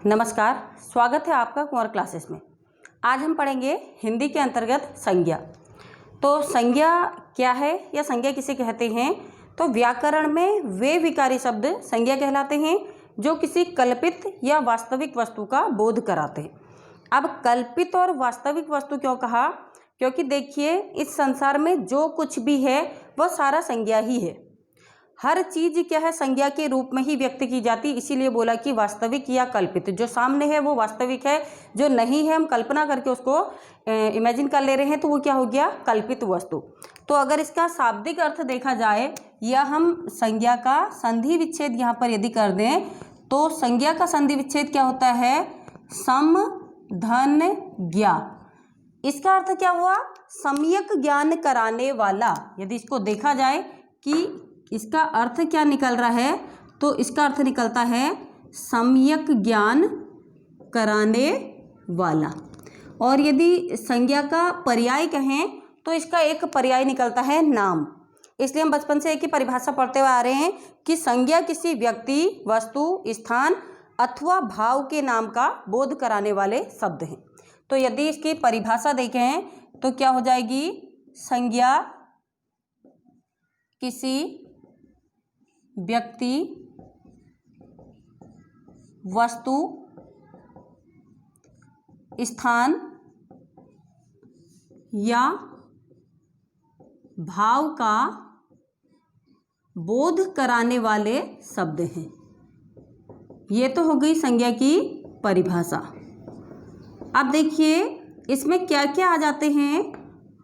नमस्कार, स्वागत है आपका कुंवर क्लासेस में। आज हम पढ़ेंगे हिंदी के अंतर्गत संज्ञा। तो संज्ञा क्या है या संज्ञा किसे कहते हैं? तो व्याकरण में वे विकारी शब्द संज्ञा कहलाते हैं जो किसी कल्पित या वास्तविक वस्तु का बोध कराते हैं। अब कल्पित और वास्तविक वस्तु क्यों कहा? क्योंकि देखिए, इस संसार में जो कुछ भी है वह सारा संज्ञा ही है। हर चीज़ क्या है, संज्ञा के रूप में ही व्यक्त की जाती, इसीलिए बोला कि वास्तविक या कल्पित। जो सामने है वो वास्तविक है, जो नहीं है हम कल्पना करके उसको इमेजिन कर ले रहे हैं, तो वो क्या हो गया? कल्पित वस्तु। तो अगर इसका शाब्दिक अर्थ देखा जाए या हम संज्ञा का संधि विच्छेद यहाँ पर यदि कर दें, तो संज्ञा का संधि विच्छेद क्या होता है? सम धन ज्ञा। इसका अर्थ क्या हुआ? सम्यक ज्ञान कराने वाला। यदि इसको देखा जाए कि इसका अर्थ क्या निकल रहा है, तो इसका अर्थ निकलता है सम्यक ज्ञान कराने वाला। और यदि संज्ञा का पर्याय कहें तो इसका एक पर्याय निकलता है नाम। इसलिए हम बचपन से एक ही परिभाषा पढ़ते हुए आ रहे हैं कि संज्ञा किसी व्यक्ति, वस्तु, स्थान अथवा भाव के नाम का बोध कराने वाले शब्द हैं। तो यदि इसकी परिभाषा देखें तो क्या हो जाएगी? संज्ञा किसी व्यक्ति, वस्तु, स्थान या भाव का बोध कराने वाले शब्द हैं। ये तो हो गई संज्ञा की परिभाषा। अब देखिए इसमें क्या क्या आ जाते हैं।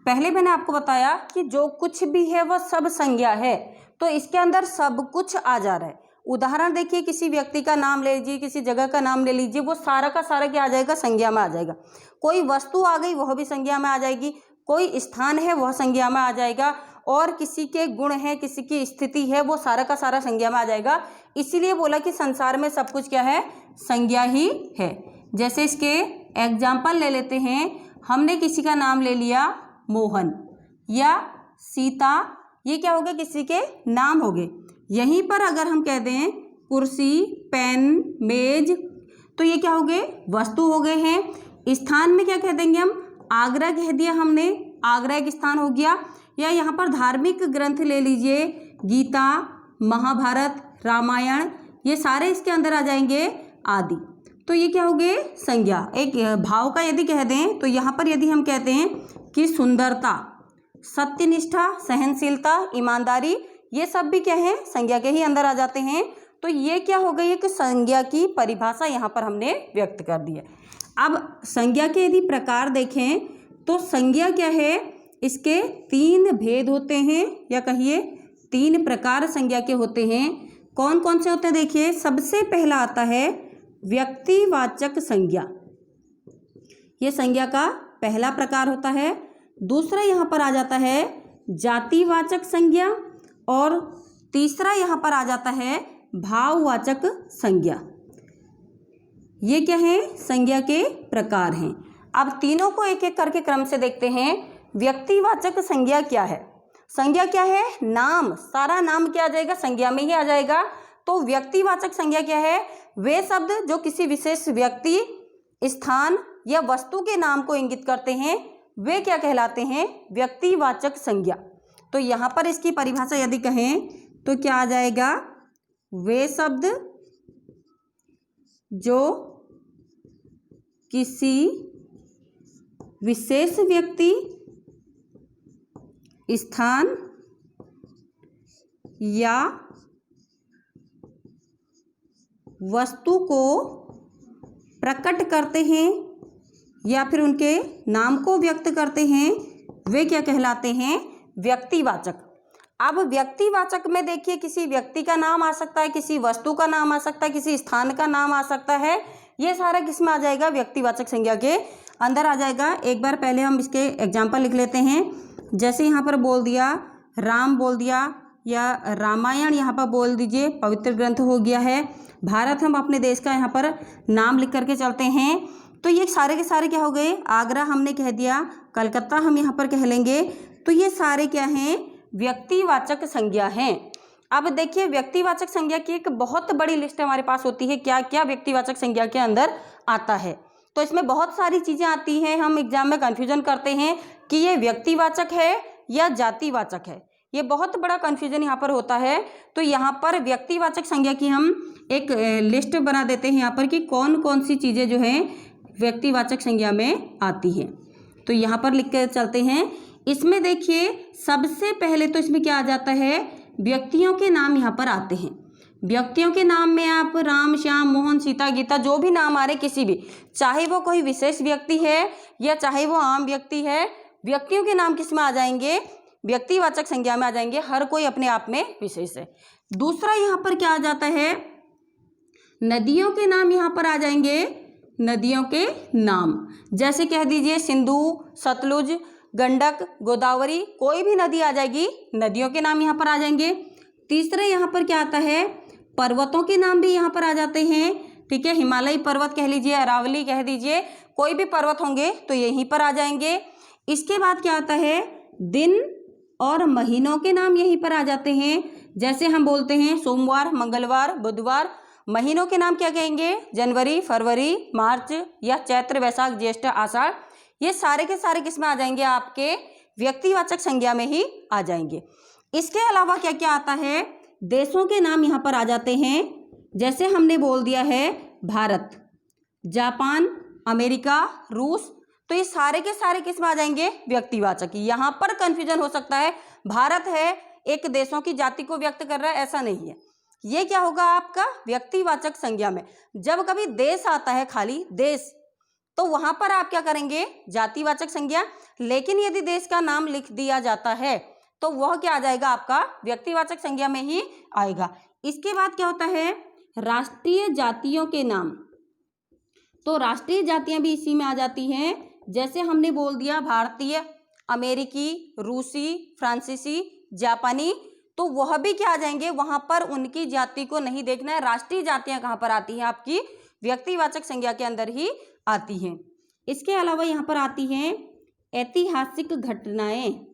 पहले मैंने आपको बताया कि जो कुछ भी है वह सब संज्ञा है, तो इसके अंदर सब कुछ आ जा रहा है। उदाहरण देखिए, किसी व्यक्ति का नाम ले लीजिए, किसी जगह का नाम ले लीजिए, वो सारा का सारा क्या आ जाएगा? संज्ञा में आ जाएगा। कोई वस्तु आ गई, वह भी संज्ञा में आ जाएगी। कोई स्थान है वह संज्ञा में आ जाएगा। और किसी के गुण है, किसी की स्थिति है, वो सारा का सारा संज्ञा में आ जाएगा। इसीलिए बोला कि संसार में सब कुछ क्या है? संज्ञा ही है। जैसे इसके एग्जाम्पल ले लेते हैं। हमने किसी का नाम ले लिया मोहन या सीता, ये क्या हो गए? किसी के नाम हो गए। यहीं पर अगर हम कह दें कुर्सी, पेन, मेज, तो ये क्या हो गए? वस्तु हो गए हैं। स्थान में क्या कह देंगे हम? आगरा कह दिया हमने, आगरा एक स्थान हो गया। या यहाँ पर धार्मिक ग्रंथ ले लीजिए, गीता, महाभारत, रामायण, ये सारे इसके अंदर आ जाएंगे आदि। तो ये क्या हो गए? संज्ञा। एक भाव का यदि कह दें तो यहाँ पर यदि हम कहते हैं कि सुंदरता, सत्यनिष्ठा, सहनशीलता, ईमानदारी, ये सब भी क्या है? संज्ञा के ही अंदर आ जाते हैं। तो ये क्या हो गई है कि संज्ञा की परिभाषा यहाँ पर हमने व्यक्त कर दी है। अब संज्ञा के यदि प्रकार देखें तो संज्ञा क्या है? इसके 3 भेद होते हैं, या कहिए 3 प्रकार संज्ञा के होते हैं। कौन कौन से होते हैं? देखिए, सबसे पहला आता है व्यक्तिवाचक संज्ञा। ये संज्ञा का पहला प्रकार होता है। दूसरा यहाँ पर आ जाता है जातिवाचक संज्ञा, और तीसरा यहाँ पर आ जाता है भाववाचक संज्ञा। ये क्या है? संज्ञा के प्रकार हैं। अब तीनों को एक एक करके क्रम से देखते हैं। व्यक्तिवाचक संज्ञा क्या है? संज्ञा क्या है? नाम। सारा नाम क्या आ जाएगा? संज्ञा में ही आ जाएगा। तो व्यक्तिवाचक संज्ञा क्या है? वे शब्द जो किसी विशेष व्यक्ति, स्थान या वस्तु के नाम को इंगित करते हैं, वे क्या कहलाते हैं? व्यक्तिवाचक संज्ञा। तो यहाँ पर इसकी परिभाषा यदि कहें तो क्या आ जाएगा? वे शब्द जो किसी विशेष व्यक्ति, स्थान या वस्तु को प्रकट करते हैं या फिर उनके नाम को व्यक्त करते हैं, वे क्या कहलाते हैं? व्यक्तिवाचक। अब व्यक्तिवाचक में देखिए, किसी व्यक्ति का नाम आ सकता है, किसी वस्तु का नाम आ सकता है, किसी स्थान का नाम आ सकता है। ये सारा किस में आ जाएगा? व्यक्तिवाचक संज्ञा के अंदर आ जाएगा। एक बार पहले हम इसके एग्जाम्पल लिख लेते हैं। जैसे यहाँ पर बोल दिया राम बोल दिया, या रामायण यहाँ पर बोल दीजिए, पवित्र ग्रंथ हो गया है। भारत हम अपने देश का यहाँ पर नाम लिख करके चलते हैं। तो ये सारे के सारे क्या हो गए? आगरा हमने कह दिया, कलकत्ता हम यहाँ पर कह लेंगे। तो ये सारे क्या हैं? व्यक्तिवाचक संज्ञा हैं। अब देखिए व्यक्तिवाचक संज्ञा की एक बहुत बड़ी लिस्ट हमारे पास होती है, क्या क्या व्यक्तिवाचक संज्ञा के अंदर आता है। तो इसमें बहुत सारी चीज़ें आती हैं, हम एग्जाम में कन्फ्यूजन करते हैं कि ये व्यक्तिवाचक है या जातिवाचक है, ये बहुत बड़ा कन्फ्यूजन यहाँ पर होता है। तो यहाँ पर व्यक्तिवाचक संज्ञा की हम एक लिस्ट बना देते हैं यहाँ पर कि कौन कौन सी चीज़ें जो हैं व्यक्तिवाचक संज्ञा में आती हैं। तो यहाँ पर लिख कर चलते हैं। इसमें देखिए सबसे पहले तो इसमें क्या आ जाता है, व्यक्तियों के नाम यहाँ पर आते हैं। व्यक्तियों के नाम में आप राम, श्याम, मोहन, सीता, गीता, जो भी नाम आ रहे किसी भी, चाहे वो कोई विशेष व्यक्ति है या चाहे वो आम व्यक्ति है, व्यक्तियों के नाम किस में आ जाएंगे, व्यक्तिवाचक संज्ञा में आ जाएंगे। हर कोई अपने आप में विशेष है। दूसरा यहाँ पर क्या आ जाता है, नदियों के नाम यहाँ पर आ जाएंगे। नदियों के नाम जैसे कह दीजिए सिंधु, सतलुज, गंडक, गोदावरी, कोई भी नदी आ जाएगी, नदियों के नाम यहाँ पर आ जाएंगे। तीसरे यहाँ पर क्या आता है, पर्वतों के नाम भी यहाँ पर आ जाते हैं। ठीक है, हिमालयी पर्वत कह लीजिए, अरावली कह दीजिए, कोई भी पर्वत होंगे तो यहीं पर आ जाएंगे। इसके बाद क्या आता है, दिन और महीनों के नाम यहीं पर आ जाते हैं। जैसे हम बोलते हैं सोमवार, मंगलवार, बुधवार। महीनों के नाम क्या कहेंगे, जनवरी, फरवरी, मार्च या चैत्र, वैशाख, ज्येष्ठ, आषाढ़। ये सारे के सारे किस में आ जाएंगे, आपके व्यक्तिवाचक संज्ञा में ही आ जाएंगे। इसके अलावा क्या क्या आता है, देशों के नाम यहाँ पर आ जाते हैं। जैसे हमने बोल दिया है भारत, जापान, अमेरिका, रूस, तो ये सारे के सारे किस में आ जाएंगे, व्यक्तिवाचक। यहाँ पर कंफ्यूजन हो सकता है, भारत है एक देशों की जाति को व्यक्त कर रहा है, ऐसा नहीं है। ये क्या होगा आपका व्यक्तिवाचक संज्ञा में। जब कभी देश आता है, खाली देश, तो वहां पर आप क्या करेंगे, जातिवाचक संज्ञा। लेकिन यदि देश का नाम लिख दिया जाता है तो वह क्या आ जाएगा, आपका व्यक्तिवाचक संज्ञा में ही आएगा। इसके बाद क्या होता है, राष्ट्रीय जातियों के नाम। तो राष्ट्रीय जातियां भी इसी में आ जाती हैं। जैसे हमने बोल दिया भारतीय, अमेरिकी, रूसी, फ्रांसीसी, जापानी, तो वह भी क्या आ जाएंगे, वहां पर उनकी जाति को नहीं देखना है। राष्ट्रीय जातियां कहाँ पर आती हैं, आपकी व्यक्तिवाचक संज्ञा के अंदर ही आती हैं। इसके अलावा यहाँ पर आती हैं ऐतिहासिक घटनाएं।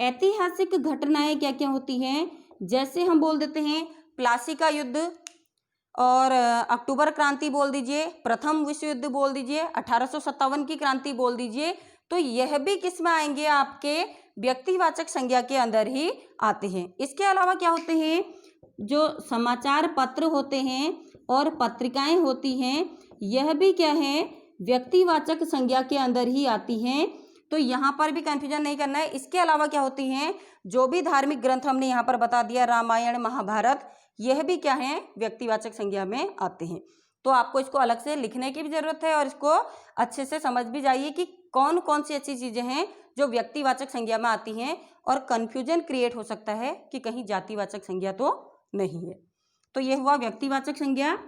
ऐतिहासिक घटनाएं क्या क्या होती हैं, जैसे हम बोल देते हैं प्लासी का युद्ध और अक्टूबर क्रांति बोल दीजिए, प्रथम विश्व युद्ध बोल दीजिए, 1857 की क्रांति बोल दीजिए, तो यह भी किस में आएंगे, आपके व्यक्तिवाचक संज्ञा के अंदर ही आते हैं। इसके अलावा क्या होते हैं, जो समाचार पत्र होते हैं और पत्रिकाएं होती हैं, यह भी क्या है, व्यक्तिवाचक संज्ञा के अंदर ही आती हैं। तो यहाँ पर भी कंफ्यूजन नहीं करना है। इसके अलावा क्या होती हैं, जो भी धार्मिक ग्रंथ हमने यहाँ पर बता दिया, रामायण, महाभारत, यह भी क्या है, व्यक्तिवाचक संज्ञा में आते हैं। तो आपको इसको अलग से लिखने की भी जरूरत है और इसको अच्छे से समझ भी जाइए कि कौन कौन सी ऐसी चीज़ें हैं जो व्यक्तिवाचक संज्ञा में आती हैं, और कन्फ्यूजन क्रिएट हो सकता है कि कहीं जातिवाचक संज्ञा तो नहीं है। तो ये हुआ व्यक्तिवाचक संज्ञा।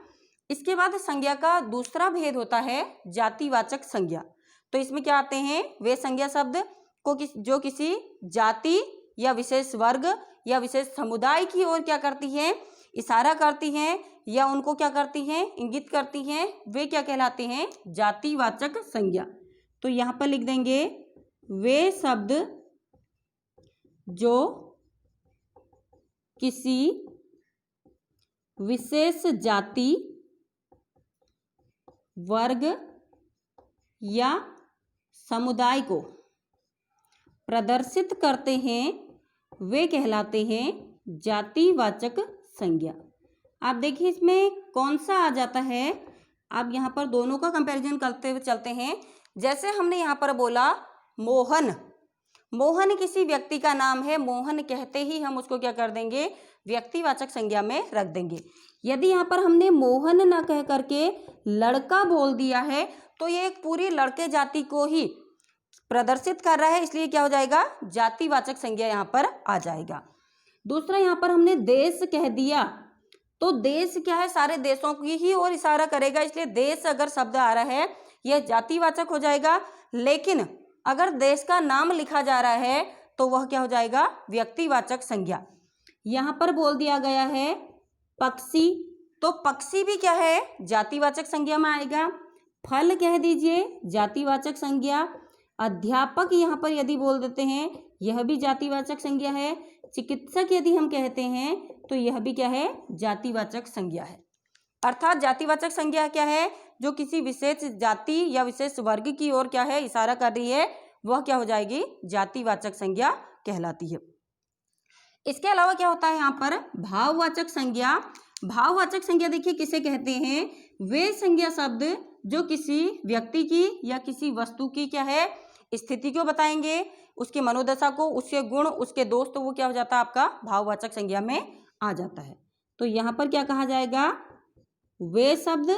इसके बाद संज्ञा का दूसरा भेद होता है जातिवाचक संज्ञा। तो इसमें क्या आते हैं, वे संज्ञा शब्द को जो किसी जाति या विशेष वर्ग या विशेष समुदाय की ओर क्या करती हैं, इशारा करती हैं, या उनको क्या करती हैं, इंगित करती हैं, वे क्या कहलाते हैं, जातिवाचक संज्ञा। तो यहाँ पर लिख देंगे वे शब्द जो किसी विशेष जाति, वर्ग या समुदाय को प्रदर्शित करते हैं, वे कहलाते हैं जातिवाचक संज्ञा। आप देखिए इसमें कौन सा आ जाता है, आप यहाँ पर दोनों का कंपैरिजन करते हुए चलते हैं। जैसे हमने यहाँ पर बोला मोहन, मोहन किसी व्यक्ति का नाम है, मोहन कहते ही हम उसको क्या कर देंगे, व्यक्तिवाचक संज्ञा में रख देंगे। यदि यहाँ पर हमने मोहन न कह करके लड़का बोल दिया है तो ये एक पूरी लड़के जाति को ही प्रदर्शित कर रहा है, इसलिए क्या हो जाएगा, जातिवाचक संज्ञा यहाँ पर आ जाएगा। दूसरा यहाँ पर हमने देश कह दिया, तो देश क्या है, सारे देशों की ही ओर इशारा करेगा, इसलिए देश अगर शब्द आ रहा है यह जातिवाचक हो जाएगा। लेकिन अगर देश का नाम लिखा जा रहा है तो वह क्या हो जाएगा, व्यक्तिवाचक संज्ञा। यहाँ पर बोल दिया गया है पक्षी, तो पक्षी भी क्या है, जातिवाचक संज्ञा में आएगा। फल कह दीजिए, जातिवाचक संज्ञा। अध्यापक यहाँ पर यदि बोल देते हैं, यह भी जातिवाचक संज्ञा है। चिकित्सक यदि हम कहते हैं तो यह भी क्या है, जातिवाचक संज्ञा है। अर्थात जातिवाचक संज्ञा क्या है, जो किसी विशेष जाति या विशेष वर्ग की ओर क्या है इशारा कर रही है, वह क्या हो जाएगी, जातिवाचक संज्ञा कहलाती है। इसके अलावा क्या होता है यहाँ पर, भाववाचक संज्ञा। भाववाचक संज्ञा देखिए किसे कहते हैं, वे संज्ञा शब्द जो किसी व्यक्ति की या किसी वस्तु की क्या है स्थिति को बताएंगे, उसके मनोदशा को, उसके गुण, उसके दोष, तो वो क्या हो जाता है आपका भाववाचक संज्ञा में आ जाता है। तो यहाँ पर क्या कहा जाएगा, वे शब्द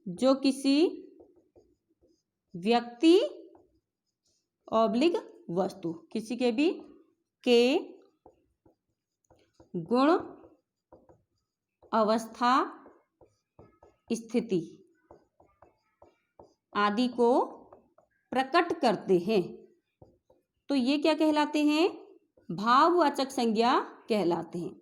जो किसी व्यक्ति ऑब्लिक वस्तु, किसी के भी के गुण, अवस्था, स्थिति आदि को प्रकट करते हैं, तो ये क्या कहलाते हैं, भाववाचक संज्ञा कहलाते हैं।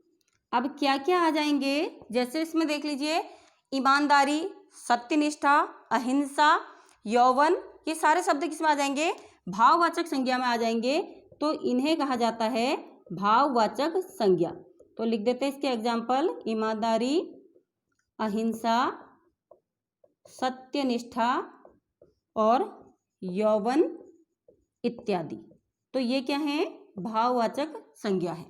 अब क्या क्या आ जाएंगे, जैसे इसमें देख लीजिए, ईमानदारी, सत्यनिष्ठा, अहिंसा, यौवन, ये सारे शब्द किसमें आ जाएंगे, भाववाचक संज्ञा में आ जाएंगे। तो इन्हें कहा जाता है भाववाचक संज्ञा। तो लिख देते हैं इसके एग्जाम्पल, ईमानदारी, अहिंसा, सत्यनिष्ठा और यौवन इत्यादि। तो ये क्या है, भाववाचक संज्ञा है।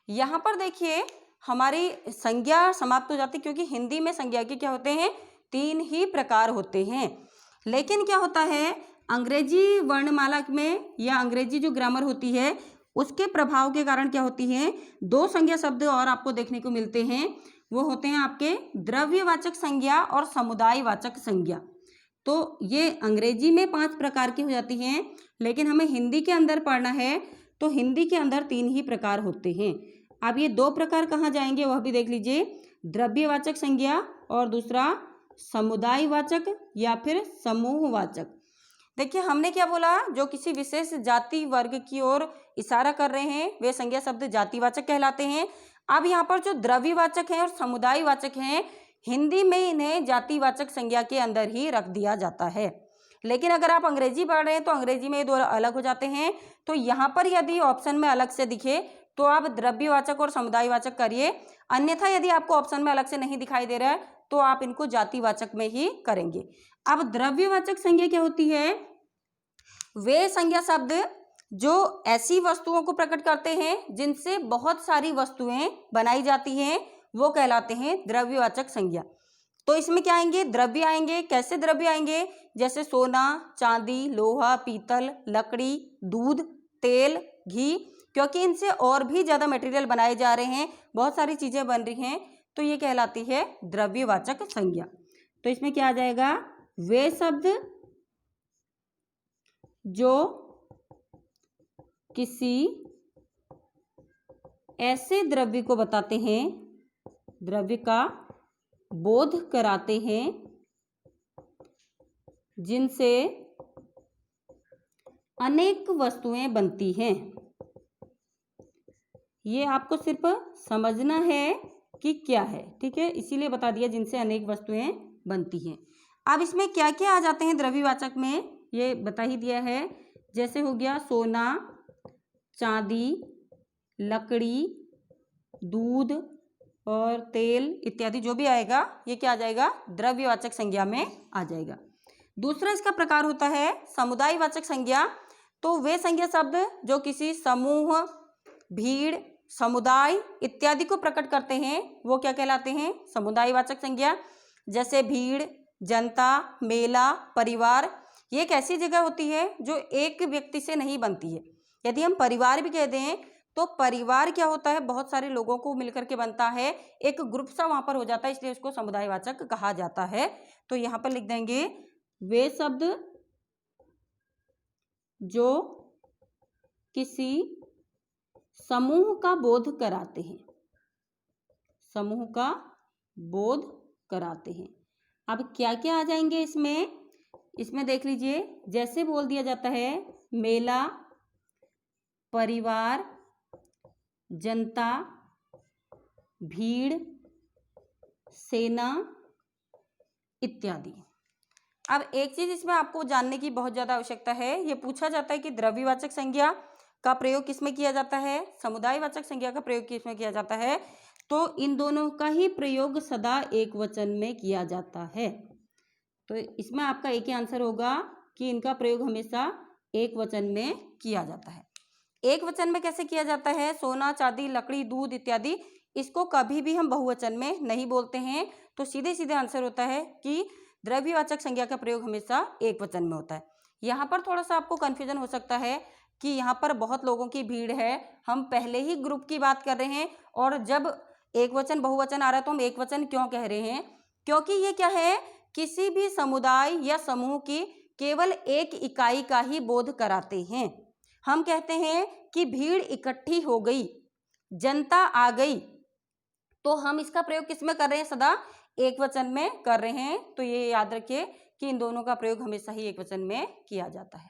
यहाँ पर देखिए हमारी संज्ञा समाप्त हो जाती, क्योंकि हिंदी में संज्ञा के क्या होते हैं, 3 ही प्रकार होते हैं। लेकिन क्या होता है, अंग्रेजी वर्णमाला में या अंग्रेजी जो ग्रामर होती है उसके प्रभाव के कारण क्या होती है, 2 संज्ञा शब्द और आपको देखने को मिलते हैं। वो होते हैं आपके द्रव्यवाचक संज्ञा और समुदायवाचक संज्ञा। तो ये अंग्रेजी में 5 प्रकार की हो जाती हैं, लेकिन हमें हिंदी के अंदर पढ़ना है तो हिंदी के अंदर 3 ही प्रकार होते हैं। अब ये 2 प्रकार कहाँ जाएंगे वह भी देख लीजिए, द्रव्यवाचक संज्ञा और दूसरा समुदायवाचक या फिर समूहवाचक। देखिए हमने क्या बोला, जो किसी विशेष जाति वर्ग की ओर इशारा कर रहे हैं वे संज्ञा शब्द जातिवाचक कहलाते हैं। अब यहाँ पर जो द्रव्यवाचक हैं और समुदायवाचक हैं, हिंदी में इन्हें जातिवाचक संज्ञा के अंदर ही रख दिया जाता है। लेकिन अगर आप अंग्रेजी पढ़ रहे हैं तो अंग्रेजी में ये 2 अलग हो जाते हैं। तो यहाँ पर यदि ऑप्शन में अलग से दिखे तो आप द्रव्यवाचक और समुदायवाचक करिए, अन्यथा यदि आपको ऑप्शन में अलग से नहीं दिखाई दे रहा है तो आप इनको जातिवाचक में ही करेंगे। अब द्रव्यवाचक संज्ञा क्या होती है, वे संज्ञा शब्द जो ऐसी वस्तुओं को प्रकट करते हैं जिनसे बहुत सारी वस्तुएं बनाई जाती हैं, वो कहलाते हैं द्रव्यवाचक संज्ञा। तो इसमें क्या आएंगे, द्रव्य आएंगे। कैसे द्रव्य आएंगे, जैसे सोना, चांदी, लोहा, पीतल, लकड़ी, दूध, तेल, घी, क्योंकि इनसे और भी ज़्यादा मटेरियल बनाए जा रहे हैं, बहुत सारी चीज़ें बन रही हैं, तो ये कहलाती है द्रव्यवाचक संज्ञा। तो इसमें क्या आ जाएगा, वे शब्द जो किसी ऐसे द्रव्य को बताते हैं, द्रव्य का बोध कराते हैं, जिनसे अनेक वस्तुएं बनती हैं। ये आपको सिर्फ समझना है कि क्या है, ठीक है, इसीलिए बता दिया जिनसे अनेक वस्तुएं बनती हैं। अब इसमें क्या क्या आ जाते हैं द्रव्यवाचक में, ये बता ही दिया है। जैसे हो गया सोना, चांदी, लकड़ी, दूध और तेल इत्यादि, जो भी आएगा ये क्या आ जाएगा, द्रव्यवाचक संज्ञा में आ जाएगा। दूसरा इसका प्रकार होता है समुदायवाचक संज्ञा। तो वे संज्ञा शब्द जो किसी समूह, भीड़, समुदाय इत्यादि को प्रकट करते हैं, वो क्या कहलाते हैं, समुदायवाचक संज्ञा। जैसे भीड़, जनता, मेला, परिवार, ये एक ऐसी जगह होती है जो एक व्यक्ति से नहीं बनती है। यदि हम परिवार भी कह दें तो परिवार क्या होता है, बहुत सारे लोगों को मिलकर के बनता है, एक ग्रुप सा वहाँ पर हो जाता है, इसलिए उसको समुदायवाचक कहा जाता है। तो यहाँ पर लिख देंगे, वे शब्द जो किसी समूह का बोध कराते हैं, समूह का बोध कराते हैं। अब क्या क्या आ जाएंगे इसमें, इसमें देख लीजिए, जैसे बोल दिया जाता है मेला, परिवार, जनता, भीड़, सेना इत्यादि। अब एक चीज इसमें आपको जानने की बहुत ज़्यादा आवश्यकता है, ये पूछा जाता है कि द्रव्यवाचक संज्ञा का प्रयोग किसमें किया जाता है, समुदायवाचक संज्ञा का प्रयोग किसमें किया जाता है, तो इन दोनों का ही प्रयोग सदा एक वचन में किया जाता है। तो इसमें आपका एक ही आंसर होगा कि इनका प्रयोग हमेशा एक वचन में किया जाता है। एक वचन में कैसे किया जाता है, सोना, चांदी, लकड़ी, दूध इत्यादि, इसको कभी भी हम बहुवचन में नहीं बोलते हैं। तो सीधे सीधे आंसर होता है कि द्रव्यवाचक संज्ञा का प्रयोग हमेशा एक वचन में होता है। यहाँ पर थोड़ा सा आपको कन्फ्यूजन हो सकता है कि यहाँ पर बहुत लोगों की भीड़ है, हम पहले ही ग्रुप की बात कर रहे हैं और जब एक वचन बहुवचन आ रहा है तो हम एक वचन क्यों कह रहे हैं, क्योंकि ये क्या है, किसी भी समुदाय या समूह की केवल एक इकाई का ही बोध कराते हैं। हम कहते हैं कि भीड़ इकट्ठी हो गई, जनता आ गई, तो हम इसका प्रयोग किसमें कर रहे हैं, सदा एक वचन में कर रहे हैं। तो ये याद रखिए कि इन दोनों का प्रयोग हमेशा ही एक वचन में किया जाता है।